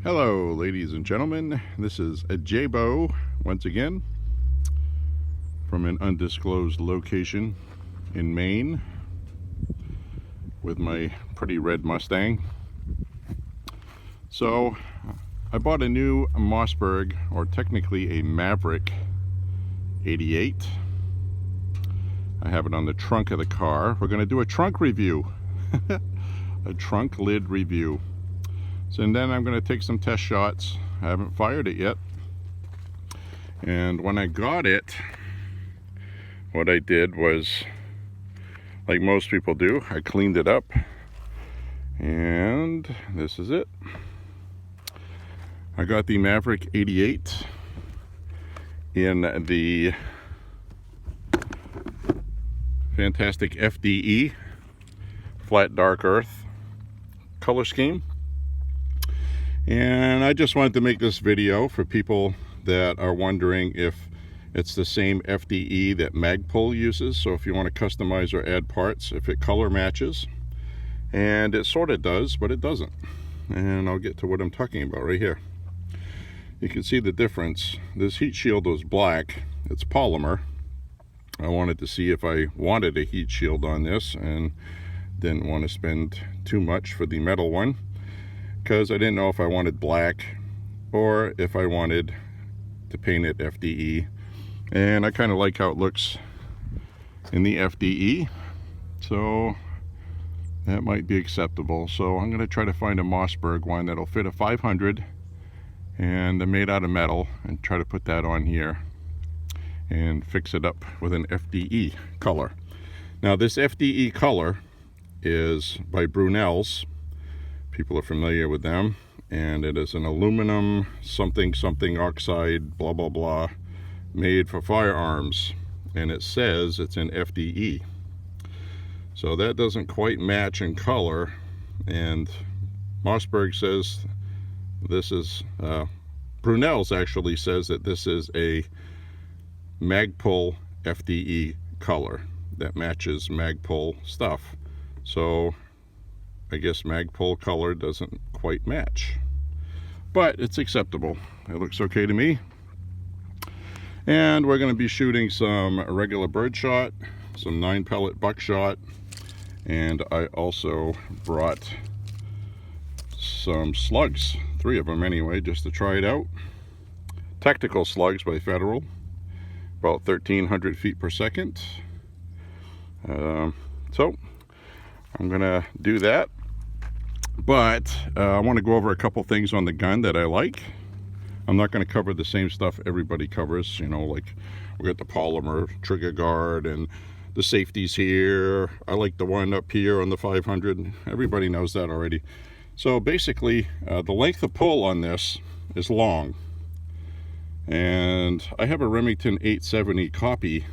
Hello, ladies and gentlemen. This is a J-Bo once again from an undisclosed location in Maine with my pretty red Mustang. So I bought a new Mossberg, or technically a Maverick 88. I have it on the trunk of the car. We're going to do a trunk review, a trunk lid review. So, and then I'm going to take some test shots. I haven't fired it yet. And when I got it, what I did was, like most people do, I cleaned it up. And this is it. I got the Maverick 88 in the fantastic FDE, flat dark earth color scheme. And I just wanted to make this video for people that are wondering if it's the same FDE that Magpul uses. So if you want to customize or add parts, if it color matches. And it sort of does, but it doesn't. And I'll get to what I'm talking about right here. You can see the difference. This heat shield was black. It's polymer. I wanted to see if I wanted a heat shield on this and didn't want to spend too much for the metal one, because I didn't know if I wanted black or if I wanted to paint it FDE. And I kind of like how it looks in the FDE, so that might be acceptable. So I'm going to try to find a Mossberg one that'll fit a 500 and they're made out of metal, and try to put that on here and fix it up with an FDE color. Now this FDE color is by Brunel's. People are familiar with them, and it is an aluminum something oxide blah blah blah made for firearms, and it says it's an FDE. So that doesn't quite match in color, and Mossberg says this is Brunel's actually says that this is a Magpul FDE color that matches Magpul stuff. So I guess Magpul color doesn't quite match, but it's acceptable. It looks okay to me. And we're going to be shooting some regular birdshot, some 9-pellet buckshot, and I also brought some slugs, 3 of them anyway, just to try it out. Tactical slugs by Federal, about 1,300 feet per second. So I'm gonna do that. But I want to go over a couple things on the gun that I like. I'm not going to cover the same stuff everybody covers, you know, like we got the polymer trigger guard and the safeties here. I like the one up here on the 500. Everybody knows that already. So basically, the length of pull on this is long. And I have a Remington 870 copy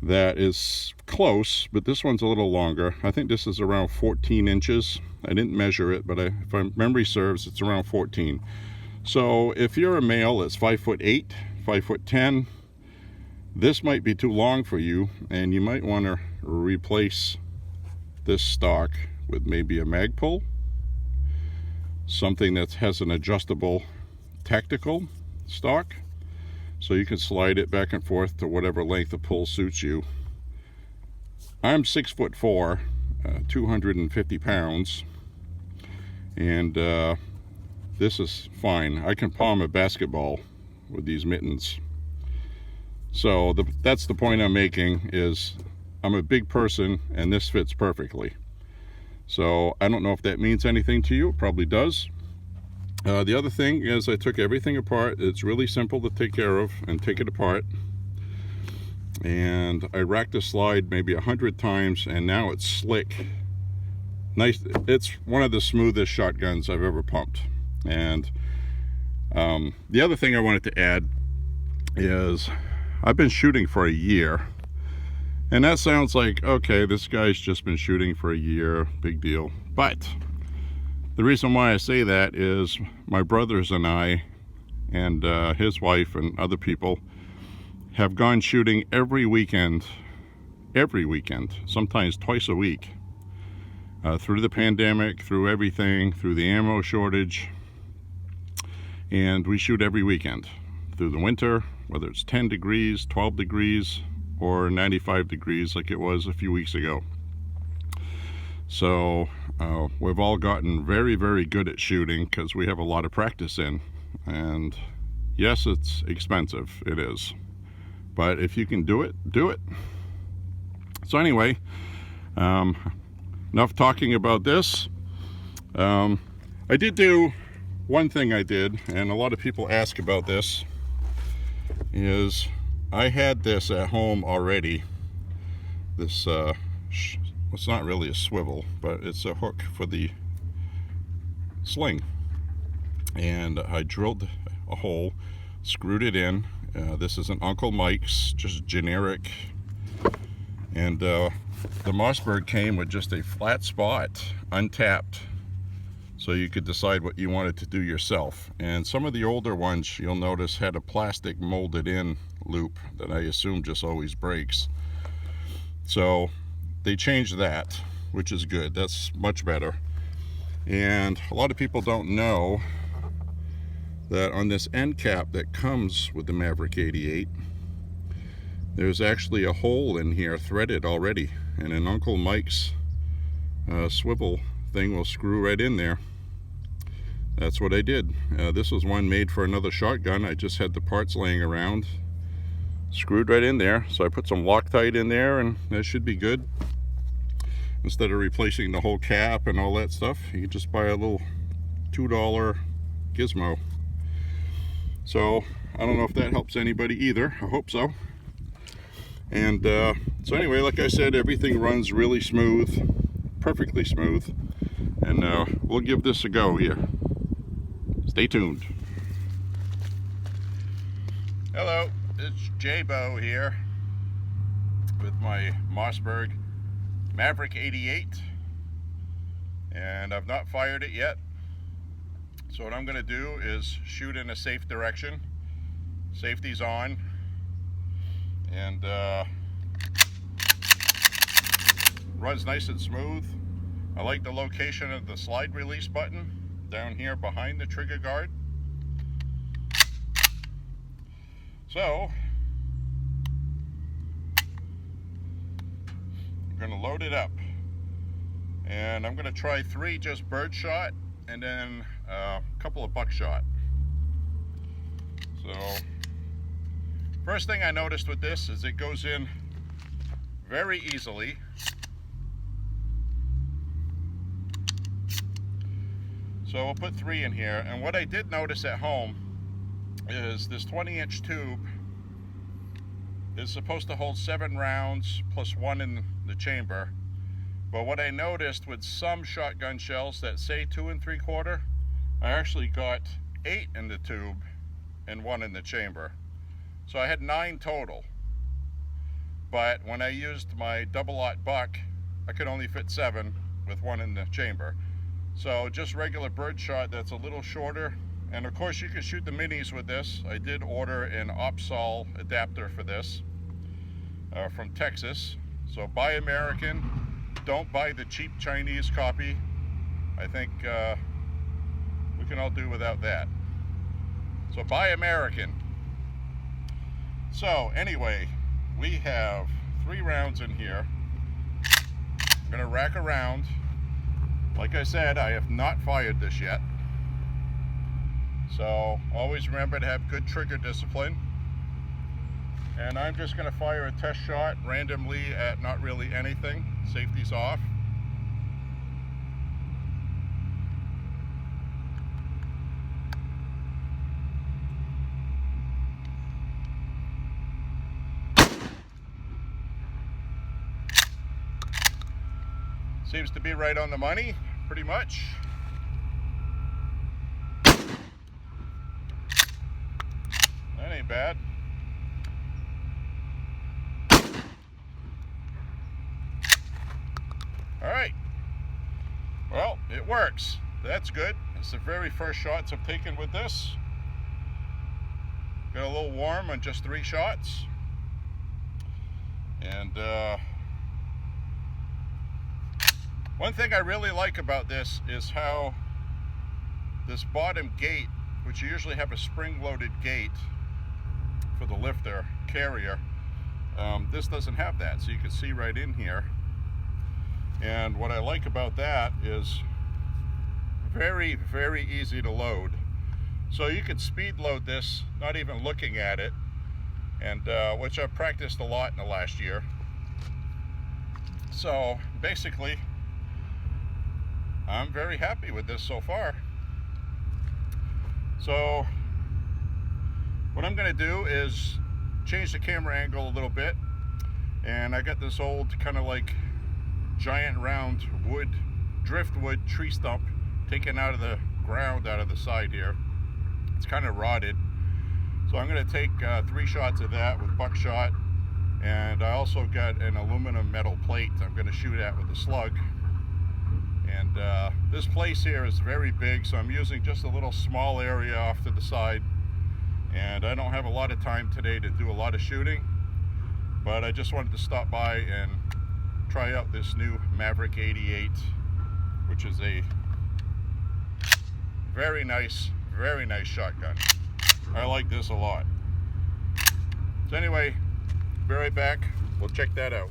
that is close, but this one's a little longer. I think this is around 14 inches. I didn't measure it, but if my memory serves, it's around 14. So if you're a male that's 5'8", 5'10", this might be too long for you, and you might want to replace this stock with maybe a Magpul, something that has an adjustable tactical stock, so you can slide it back and forth to whatever length of pull suits you. I'm 6'4", 250 pounds, and this is fine. I can palm a basketball with these mittens. So that's the point I'm making, is I'm a big person and this fits perfectly. So I don't know if that means anything to you. It probably does. The other thing is I took everything apart. It's really simple to take care of and take it apart. And I racked the slide maybe 100 times, and now it's slick. Nice. It's one of the smoothest shotguns I've ever pumped. And the other thing I wanted to add is I've been shooting for a year. And that sounds like, okay, this guy's just been shooting for a year, big deal. But the reason why I say that is my brothers and I and his wife and other people have gone shooting every weekend, sometimes twice a week. through the pandemic, through everything, through the ammo shortage. And we shoot every weekend through the winter, whether it's 10 degrees, 12 degrees, or 95 degrees like it was a few weeks ago. So we've all gotten very, very good at shooting because we have a lot of practice in. And yes, it's expensive, it is. But if you can do it, do it. So anyway, enough talking about this. I did do one thing I did, and a lot of people ask about this, is I had this at home already. This, it's not really a swivel, but it's a hook for the sling. And I drilled a hole, screwed it in. This is an Uncle Mike's, just generic. And the Mossberg came with just a flat spot, untapped, so you could decide what you wanted to do yourself. And some of the older ones, you'll notice, had a plastic molded in loop that I assume just always breaks. So they changed that, which is good. That's much better. And a lot of people don't know that on this end cap that comes with the Maverick 88, there's actually a hole in here threaded already, and an Uncle Mike's swivel thing will screw right in there. That's what I did. This was one made for another shotgun. I just had the parts laying around, screwed right in there. So I put some Loctite in there, and that should be good. Instead of replacing the whole cap and all that stuff, you can just buy a little $2 gizmo. So I don't know if that helps anybody either. I hope so. And so anyway, like I said, everything runs really smooth, perfectly smooth. And we'll give this a go here. Stay tuned. Hello, it's J-Bo here with my Mossberg Maverick 88. And I've not fired it yet. So what I'm going to do is shoot in a safe direction. Safety's on. And runs nice and smooth. I like the location of the slide release button down here behind the trigger guard. So I'm going to load it up, and I'm going to try 3 just birdshot and then a couple of buckshot. So first thing I noticed with this is it goes in very easily. So we'll put 3 in here. And what I did notice at home is this 20-inch tube is supposed to hold 7 rounds plus 1 in the chamber. But what I noticed with some shotgun shells that say 2 3/4, I actually got 8 in the tube and 1 in the chamber. So I had 9 total. But when I used my double-aught buck, I could only fit 7 with 1 in the chamber. So just regular birdshot that's a little shorter. And of course you can shoot the minis with this. I did order an Opsol adapter for this from Texas. So buy American, don't buy the cheap Chinese copy. I think we can all do without that. So buy American. So anyway, we have 3 rounds in here. I'm gonna rack around. Like I said, I have not fired this yet. So always remember to have good trigger discipline. And I'm just going to fire a test shot randomly at not really anything. Safety's off. Seems to be right on the money, pretty much. That ain't bad. All right. Well, it works. That's good. It's the very first shots I've taken with this. Got a little warm on just 3 shots. And One thing I really like about this is how this bottom gate, which you usually have a spring-loaded gate for the lifter carrier, this doesn't have that, so you can see right in here. And what I like about that is very, very easy to load. So you can speed load this, not even looking at it, and which I've practiced a lot in the last year. So basically, I'm very happy with this so far. So what I'm going to do is change the camera angle a little bit, and I got this old kind of like giant round wood, driftwood tree stump taken out of the ground out of the side here. It's kind of rotted, so I'm going to take 3 shots of that with buckshot, and I also got an aluminum metal plate I'm going to shoot at with the slug. And this place here is very big, so I'm using just a little small area off to the side, and I don't have a lot of time today to do a lot of shooting, but I just wanted to stop by and try out this new Maverick 88, which is a very nice shotgun. I like this a lot. So anyway, be right back. We'll check that out.